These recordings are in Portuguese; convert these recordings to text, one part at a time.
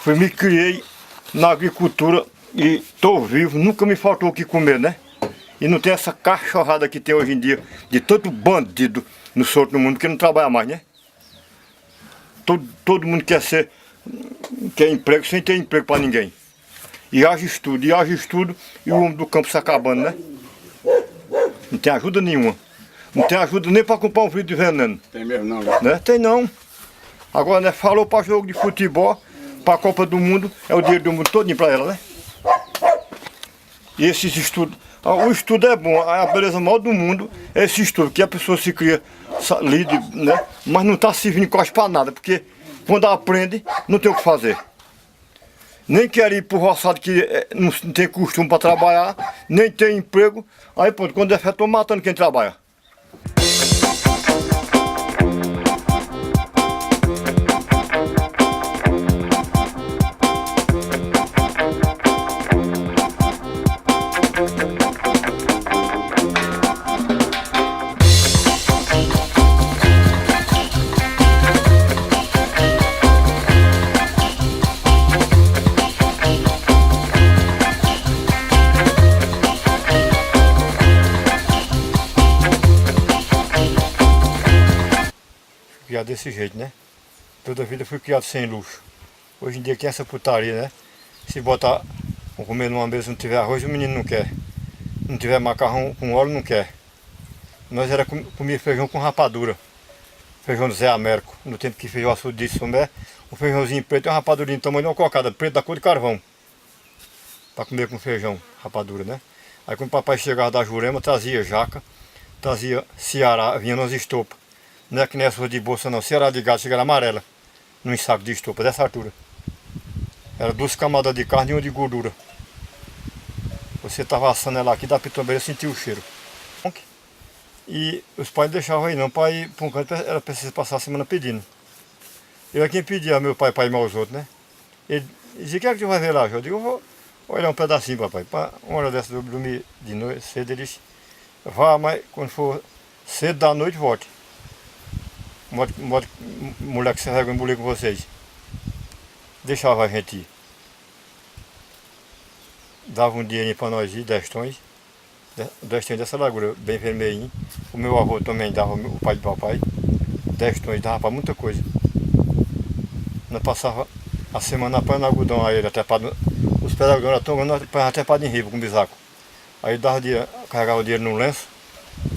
Fui me criei na agricultura e estou vivo, nunca me faltou o que comer, né? E não tem essa cachorrada que tem hoje em dia, de tanto bandido no solto no mundo, que não trabalha mais, né? Todo mundo quer emprego sem ter emprego para ninguém. E haja estudo, e o homem do campo se acabando, né? Não tem ajuda nenhuma. Não tem ajuda nem para comprar um vidro de veneno. Tem mesmo não, né? Tem não. Agora, né, falou para jogo de futebol, para a Copa do Mundo, é o dinheiro do mundo todinho para ela, né? E esses estudos, o estudo é bom, a beleza maior do mundo é esse estudo, que a pessoa se cria líder, né? Mas não está servindo quase para nada, porque quando aprende, não tem o que fazer. Nem quer ir para o roçado que não tem costume para trabalhar, nem tem emprego, aí pronto, quando é fé, estão matando quem trabalha. Criado desse jeito, né? Toda a vida fui criado sem luxo. Hoje em dia quem é essa putaria, né? Se botar, vou comer numa mesa, não tiver arroz, o menino não quer. Não tiver macarrão com óleo, não quer. Nós era comia feijão com rapadura. Feijão do Zé Américo. No tempo que feijão açude de Sumé, um feijãozinho preto e uma rapadurinha do tamanho de uma cocada, preto da cor de carvão. Para comer com feijão, rapadura, né? Aí quando o papai chegava da Jurema, trazia jaca, trazia Ceará, vinha nas estopas. Não é que nem essa de bolsa não, Ceará de gado chega amarela, num saco de estopa, dessa altura. Era 2 camadas de carne e 1 de gordura. Você estava assando ela aqui, da pitombeira, sentia o cheiro. E os pais não deixavam aí não, para ir para um canto, era preciso passar a semana pedindo. Eu é quem pedia, meu pai, para ir mais os outros, né? Ele dizia, o que é que tu vai ver lá, João? Eu digo, eu vou olhar um pedacinho, papai. Uma hora dessa eu dormir de noite, cedo, ele disse, vá, mas quando for cedo da noite, volte. Mulher que você vai embolir com vocês. Deixava a gente ir. Dava um dinheirinho para nós ir, 10 tons. 10 tons dessa largura, bem vermelhinho. O meu avô também dava, o pai de papai. 10 tons, dava para muita coisa. Nós passava a semana apanhando algodão a ele, atrapado. Os pés de algodão eram tão grandes, nós apanhava atrapado em riba com o bisaco. Aí dava dinheiro, carregava o dinheiro no lenço.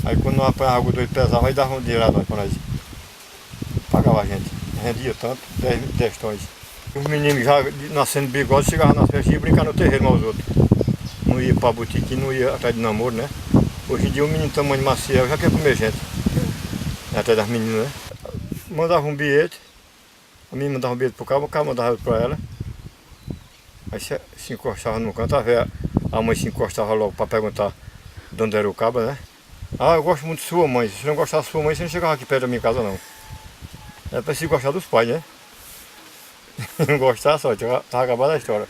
Aí quando nós apanhava algodão e pesava, aí dava um dinheiro a nós para nós ir. Pagava a gente, rendia tanto, 10 tons. Os meninos já nascendo bigode, chegavam nas festas e brincar no terreiro mais os outros. Não ia para boutique, não ia atrás de namoro, né? Hoje em dia o menino tamanho de Maciel já quer comer gente. Até das meninas, né? Mandava um bilhete, a menina mandava um bilhete pro cabo, o cabo mandava para ela. Aí se encostava no canto, a mãe se encostava logo para perguntar de onde era o cabo, né? Ah, eu gosto muito de sua mãe, se você não gostasse da sua mãe, você não chegava aqui perto da minha casa não. É preciso gostar dos pais, né? Não gostar só, estava acabada a história.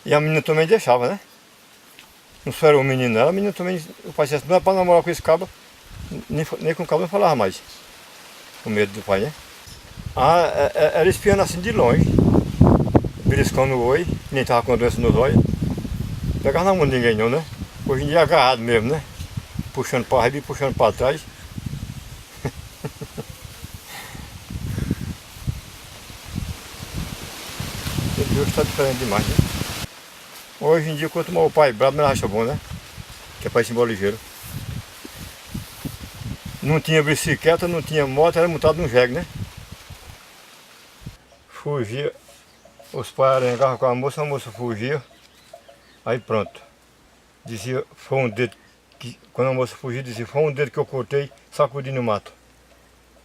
E a menina também deixava, né? Não só era o menino, a menina também, o pai disse, não é para namorar com esse cabo, nem com o cabo não falava mais. Com medo do pai, né? Ah, era espiando assim de longe, beliscando o oi, nem estava com a doença nos olhos. Pegava na mão de ninguém não, né? Hoje em dia é agarrado mesmo, né? Puxando para raiva e puxando para trás. Hoje está diferente demais, né? Hoje em dia, quanto mais o pai bravo, melhor acha bom, né? Que é para ir embora ligeiro. Não tinha bicicleta, não tinha moto, era montado num jegue, né? Fugia, os pais arengavam com a moça fugia. Aí pronto. Dizia, foi um dedo, quando a moça fugia, dizia, foi um dedo que eu cortei, sacudi no mato.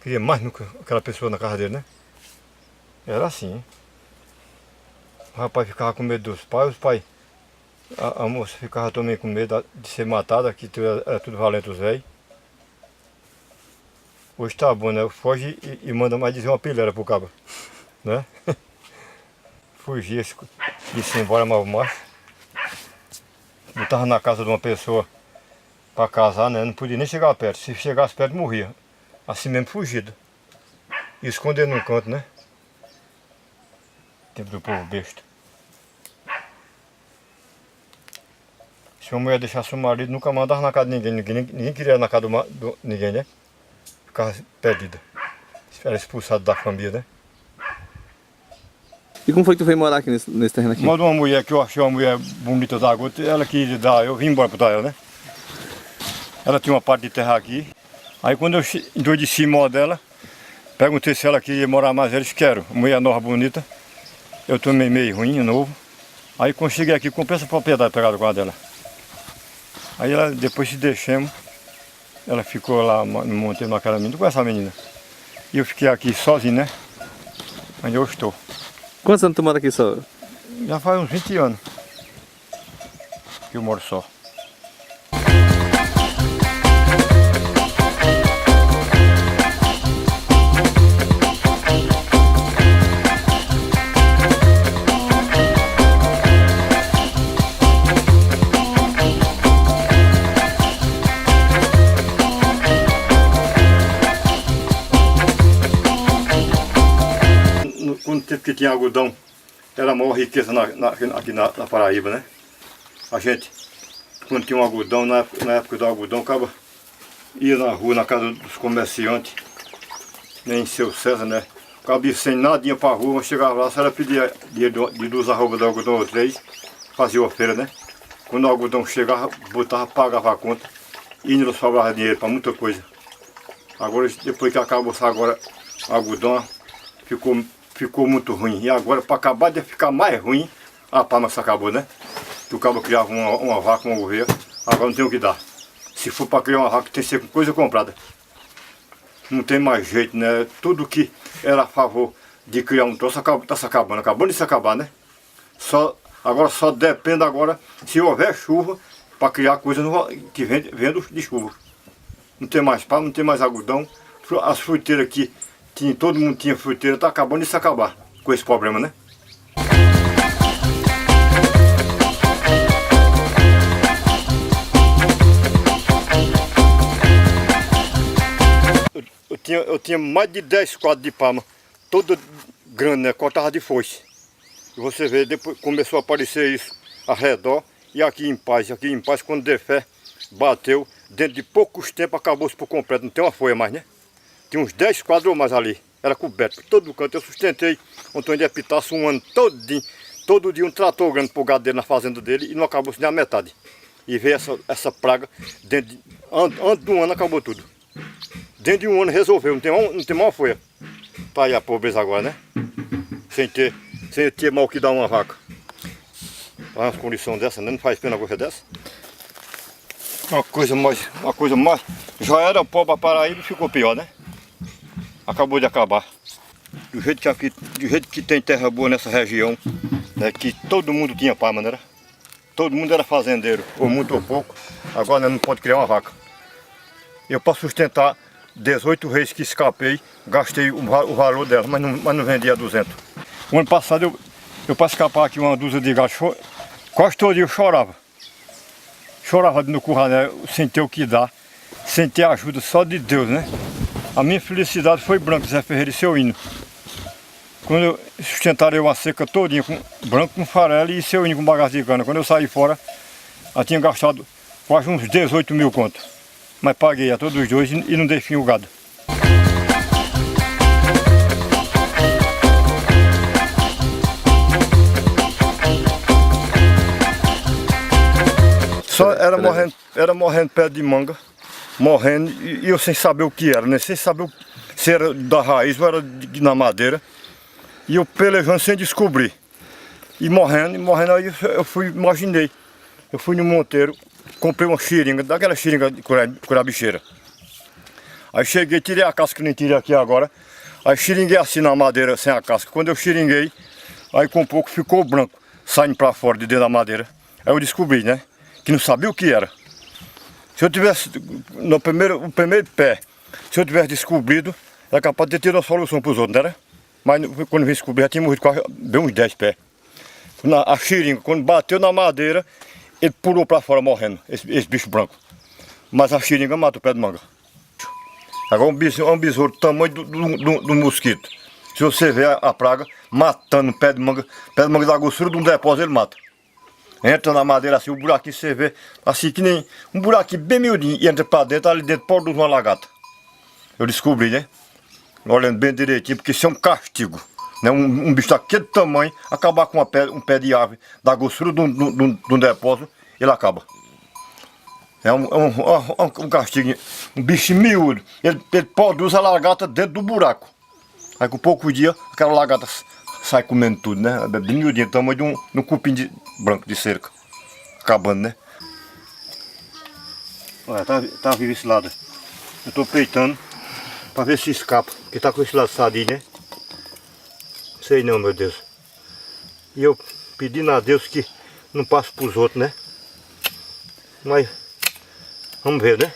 Queria mais nunca aquela pessoa na casa dele, né? Era assim, hein? O rapaz ficava com medo dos pais, os pais, a moça ficava também com medo de ser matada, que era tudo valente os velhos. Hoje tá bom, né? Foge e manda mais dizer uma pilera pro cabo, né? Fugia, disse embora mal macho. Botava na casa de uma pessoa para casar, né? Não podia nem chegar perto, se chegasse perto morria. Assim mesmo fugido. E esconder num canto, né? Tempo do povo besta. Se uma mulher deixasse o marido, nunca mandava na casa de ninguém. Ninguém queria ir na casa do ninguém, né? Ficava perdida. Era expulsado da família, né? E como foi que tu veio morar aqui nesse terreno aqui? Manda uma mulher que eu achei uma mulher bonita da gota, ela quis dar, eu vim embora pra ela, né? Ela tinha uma parte de terra aqui. Aí quando eu endoideci a dela, perguntei se ela queria morar mais, eles quero. Mulher nova, bonita. Eu tomei meio ruim, novo. Aí quando cheguei aqui, comprei essa propriedade pegada com a dela. Aí ela, depois se deixamos, ela ficou lá, me montei naquela menina, com essa menina. E eu fiquei aqui sozinho, né? Onde eu estou. Quantos anos tu mora aqui só? Já faz uns 20 anos que eu moro só. Quando tempo que tinha algodão, era a maior riqueza aqui na Paraíba, né? A gente, quando tinha um algodão, na época do algodão, acaba ia na rua, na casa dos comerciantes, nem seu César, né? Acaba ia sem nada, ia pra rua, mas chegava lá, a senhora pedia de 2 arrobas de algodão ou 3, fazia a feira, né? Quando o algodão chegava, botava, pagava a conta e ainda sobrava dinheiro para muita coisa. Agora, depois que acabou agora o algodão, ficou muito ruim. E agora, para acabar de ficar mais ruim, a palma se acabou, né? Que o cabo criava uma vaca, uma ovelha, agora não tem o que dar. Se for para criar uma vaca, tem que ser com coisa comprada. Não tem mais jeito, né? Tudo que era a favor de criar um troço, está se acabando. Acabou de se acabar, né? Agora só depende agora se houver chuva para criar coisa que vem de chuva. Não tem mais palma, não tem mais algodão. As fruiteiras aqui, todo mundo tinha fruteira, está acabando de se acabar com esse problema, né? Eu tinha mais de 10 quadros de palma, toda grande, né? Cortava de foice. E você vê, depois começou a aparecer isso ao redor, e aqui em Paz, quando der fé, bateu, dentro de poucos tempos acabou-se por completo, não tem uma folha mais, né? Tinha uns 10 quadros ou mais ali, era coberto por todo canto. Eu sustentei o Antônio de Epitácio um ano todinho, todo dia um trator grande pro gado dele na fazenda dele e não acabou-se nem a metade. E veio essa praga, antes de um ano acabou tudo. Dentro de um ano resolveu, não tem mais uma folha. Tá aí a pobreza agora, né? Sem ter mal que dar uma vaca. Tá uma condição dessa, né? Não faz pena uma coisa dessa. Uma coisa mais. Já era pobre a Paraíba e ficou pior, né? Acabou de acabar. Do jeito que tem terra boa nessa região, né, que todo mundo tinha palma, né? Todo mundo era fazendeiro, ou muito ou pouco. Agora não pode criar uma vaca. Eu posso sustentar 18 vezes que escapei, gastei o valor dela, mas não vendia 200. O ano passado eu para escapar aqui uma dúzia de gatos, quase todo dia eu chorava. Chorava no curral, né? Sem ter o que dar, sem ter ajuda só de Deus, né? A minha felicidade foi Branco, Zé Ferreira e seu hino. Quando eu sustentarei uma seca todinha, com Branco com farelo e seu hino com bagaço de cana. Quando eu saí fora, eu tinha gastado quase uns 18 mil contos. Mas paguei a todos os dois e não dei fim ao gado. Só era morrendo pé de manga, morrendo, e eu sem saber o que era, né? Sem saber se era da raiz ou era na madeira. E eu pelejando sem descobrir. E morrendo, aí eu imaginei. Eu fui no monteiro, comprei uma xiringa, daquela xiringa de curabicheira. Aí cheguei, tirei a casca que nem tirei aqui agora. Aí xiringuei assim na madeira, sem a casca. Quando eu xiringuei, aí com um pouco ficou branco, saindo pra fora de dentro da madeira. Aí eu descobri, né? Que não sabia o que era. Se eu tivesse, no primeiro pé, se eu tivesse descobrido, era capaz de ter tido a solução para os outros, não era? Mas quando eu vim descobrir, já tinha morrido quase bem uns 10 pés. A xiringa, quando bateu na madeira, ele pulou para fora morrendo, esse bicho branco. Mas a xiringa mata o pé de manga. Agora um besouro do tamanho do mosquito. Se você ver a praga, matando pé de manga da grossura de um depósito, ele mata. Entra na madeira assim, o buraquinho você vê, assim que nem um buraquinho bem miudinho, e entra pra dentro, ali dentro produz uma lagarta. Eu descobri, né? Olhando bem direitinho, porque isso é um castigo. Né? Um bicho daquele tamanho, acabar com um pé de árvore da grossura de um depósito, ele acaba. É um castigo, um bicho miúdo. Ele produz a lagarta dentro do buraco. Aí com pouco dia, aquela lagarta sai comendo tudo, né? Bem miudinho, tamanho de um cupim branco de cerca. Acabando, né? Olha, tá vivo esse lado. Eu tô peitando pra ver se escapa. Porque tá com esse lado sadio, né? Sei não, meu Deus. E eu pedindo a Deus que não passe pros outros, né? Mas vamos ver, né?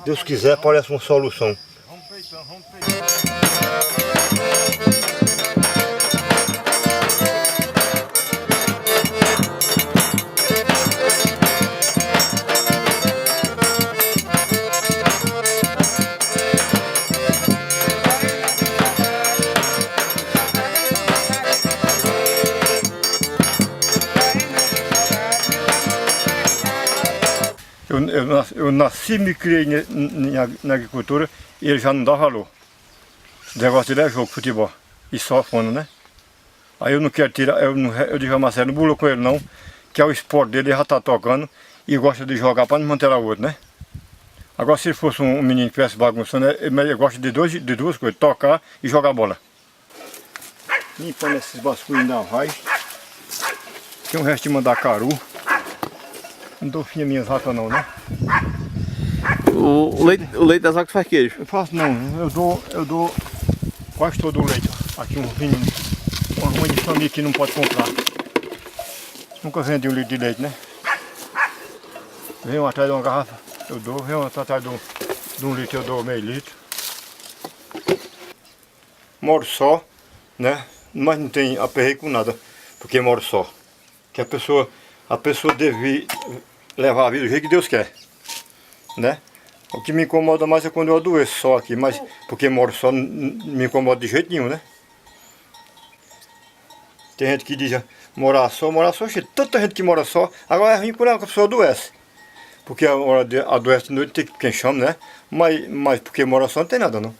Deus quiser, parece uma solução. Vamos peitando, vamos peitando. Eu nasci e me criei na agricultura e ele já não dá valor. O negócio dele é jogo, futebol. E só fono, né? Aí eu não quero tirar, eu digo a Marcelo, não bulou com ele não, que é o esporte dele, ele já tá tocando e gosta de jogar para não manter a outra, né? Agora se ele fosse um menino que estivesse bagunçando, ele gosta de duas coisas, tocar e jogar bola. Limpando esses basculhos da raiz. Tem o resto de mandacaru. Não dou fim a minhas ratas não, né? O leite das vacas faz queijo? Eu faço não, eu dou quase todo o leite. Aqui uma mãe de família que não pode comprar. Nunca vendi um litro de leite, né? Vem um atrás de uma garrafa, eu dou. Vem um atrás de um litro, eu dou meio litro. Moro só, né? Mas não tem aperreio com nada, porque moro só. Que a pessoa deve levar a vida do jeito que Deus quer, né? O que me incomoda mais é quando eu adoeço só aqui, mas porque moro só não me incomoda de jeito nenhum, né? Tem gente que diz morar só, tanta gente que mora só, agora é ruim quando a pessoa adoece. Porque a hora de adoece de noite tem quem chama, né? Mas porque mora só não tem nada não.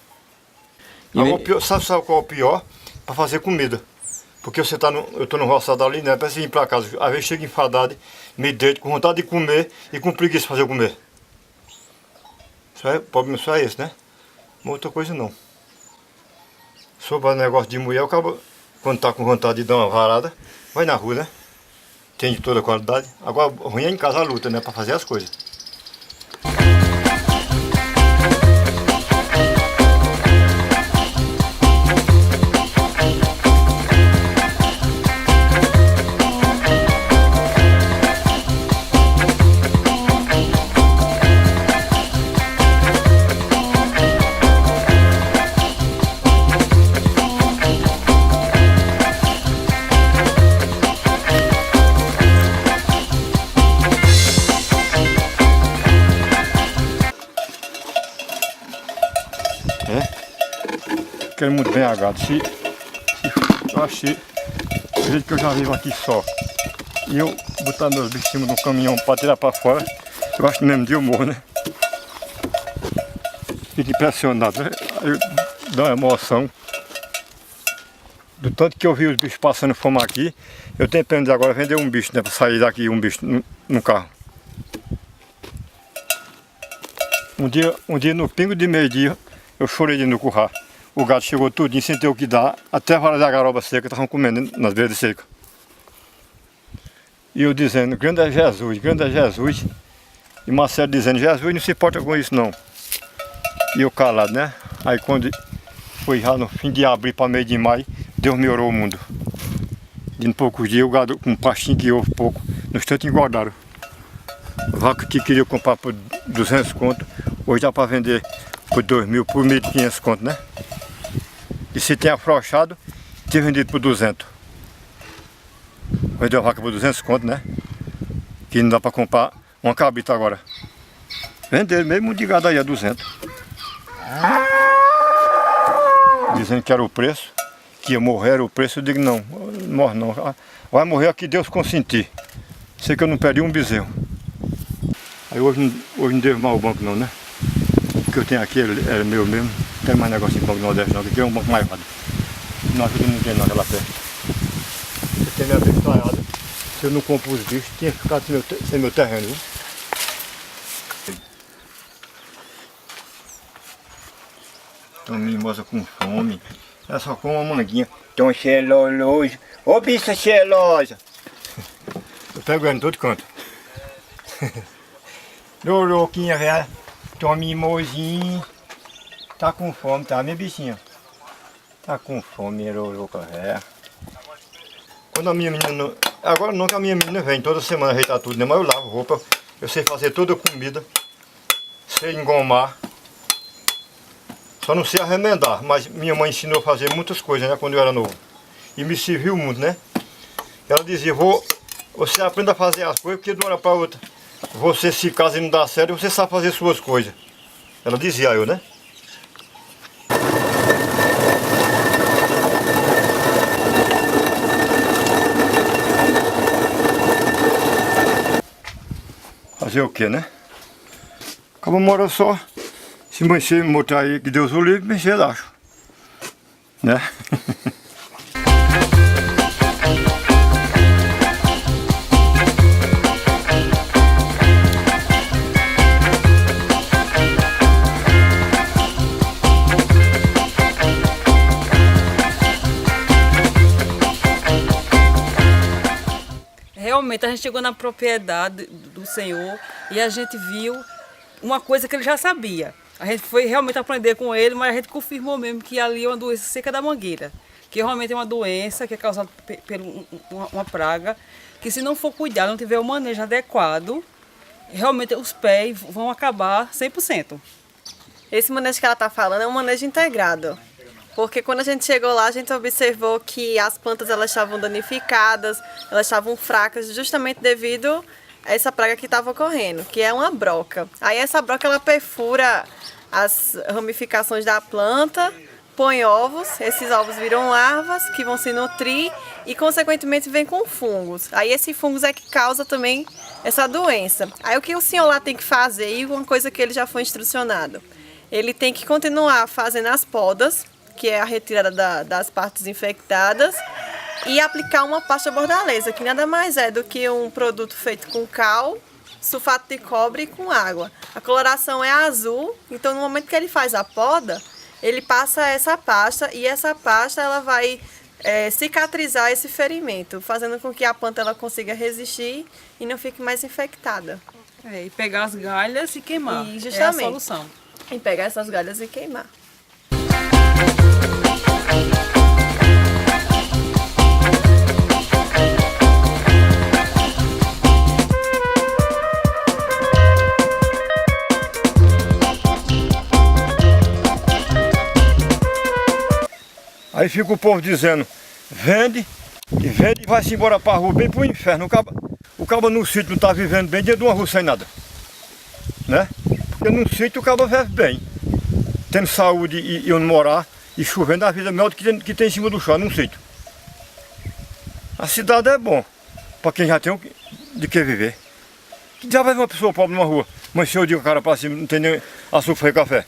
Agora, sabe qual é o pior? Para fazer comida. Porque você eu tô no roçado ali, né? Para vir para casa, às vezes chego enfadado, me deito com vontade de comer e com preguiça de fazer comer. O problema só é esse, né? Outra coisa não. Sobre o negócio de mulher, acaba, quando tá com vontade de dar uma varada, vai na rua, né? Tem de toda qualidade. Agora, ruim é em casa a luta, né? Para fazer as coisas. Quero muito bem agado. Eu achei, do jeito que eu já vivo aqui só, e eu botar meus bichos em cima de um caminhão para tirar para fora, eu acho que no mesmo dia eu morro, né? Fico impressionado, né? Aí dá uma emoção. Do tanto que eu vi os bichos passando fome aqui, eu tenho pena de agora vender um bicho, né? Para sair daqui um bicho no carro. Um dia no pingo de meio-dia, eu chorei no curral. O gato chegou tudinho, sem ter o que dar, até a vara da garoba seca, estavam comendo nas beiras secas. E eu dizendo, grande é Jesus, grande é Jesus. E Marcelo dizendo, Jesus não se importa com isso não. E eu calado, né? Aí quando foi já no fim de abril para meio de maio, Deus melhorou o mundo. De poucos dias, o gado com um pastinho que houve pouco, no instante engordaram. Vaca que queria comprar por 200 conto, hoje dá para vender por 2.000, por 1.500 conto, né? E se tem afrouxado, tem vendido por 200. Vendeu a vaca por 200 conto, né? Que não dá para comprar uma cabrita agora. Venderam mesmo de gado aí a 200. Dizendo que era o preço, que ia morrer o preço, eu digo não, não morre não. Vai morrer aqui Deus consentir. Sei que eu não perdi um bezerro. Aí hoje não devo mais o banco não, né? O que eu tenho aqui é meu mesmo. Não tem mais negócio em banco do Nordeste não, aqui é um banco maior. Não ajuda ninguém não, aquela pé. Você tem minha vez caiada. Se eu não compro os bichos, tinha ficado sem meu terreno, viu? Então mimosa com fome. Ela só come uma manguinha. Tão xelosa. Ô bicha xelosa. Eu pego ela em todo canto. Louquinha, velho. Toma mimosinho. Tá com fome, tá, minha bichinha? Tá com fome, minha louca, velho. Quando a minha menina... Agora não, que a minha menina vem toda semana ajeitar tudo, né? Mas eu lavo roupa. Eu sei fazer toda a comida. Sei engomar. Só não sei arremendar, mas minha mãe ensinou a fazer muitas coisas, né, quando eu era novo. E me serviu muito, né? Ela dizia, você aprenda a fazer as coisas, porque de uma hora para outra, você se casa e não dá certo, você sabe fazer suas coisas. Ela dizia eu, né? Fazer o que, né? Acaba mora só. Se mexer, botar aí, que Deus o livre, mexer, acho. Né? Realmente a gente chegou na propriedade do senhor e a gente viu uma coisa que ele já sabia. A gente foi realmente aprender com ele, mas a gente confirmou mesmo que ali é uma doença seca da mangueira. Que realmente é uma doença que é causada por uma praga, que se não for cuidado, não tiver o manejo adequado, realmente os pés vão acabar 100%. Esse manejo que ela está falando é um manejo integrado. Porque quando a gente chegou lá, a gente observou que as plantas elas estavam danificadas, elas estavam fracas, justamente devido a essa praga que estava ocorrendo, que é uma broca. Aí essa broca ela perfura as ramificações da planta, põe ovos, esses ovos viram larvas que vão se nutrir e consequentemente vem com fungos. Aí esse fungos é que causa também essa doença. Aí o que o senhor lá tem que fazer, e uma coisa que ele já foi instrucionado, ele tem que continuar fazendo as podas, que é a retirada das partes infectadas, e aplicar uma pasta bordaleza, que nada mais é do que um produto feito com cal, sulfato de cobre e com água. A coloração é azul, então no momento que ele faz a poda, ele passa essa pasta e essa pasta ela vai cicatrizar esse ferimento, fazendo com que a planta ela consiga resistir e não fique mais infectada. E pegar as galhas e queimar. E justamente, é a solução. E pegar essas galhas e queimar. Aí fica o povo dizendo, vende e vai-se embora para a rua, bem para o inferno. O cabo no sítio não está vivendo bem dentro de uma rua sem nada. Né? Porque no sítio o cabo vive bem. Tendo saúde e onde morar, e chovendo, a vida é melhor do que tem em cima do chão, num sítio. A cidade é bom, para quem já tem de que viver. Que já vai ver uma pessoa pobre numa rua, mas se eu digo o cara para cima, não tem nem açúcar e café.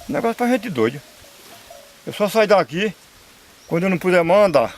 Negócio para gente doido. Eu só saio daqui quando eu não puder mais andar.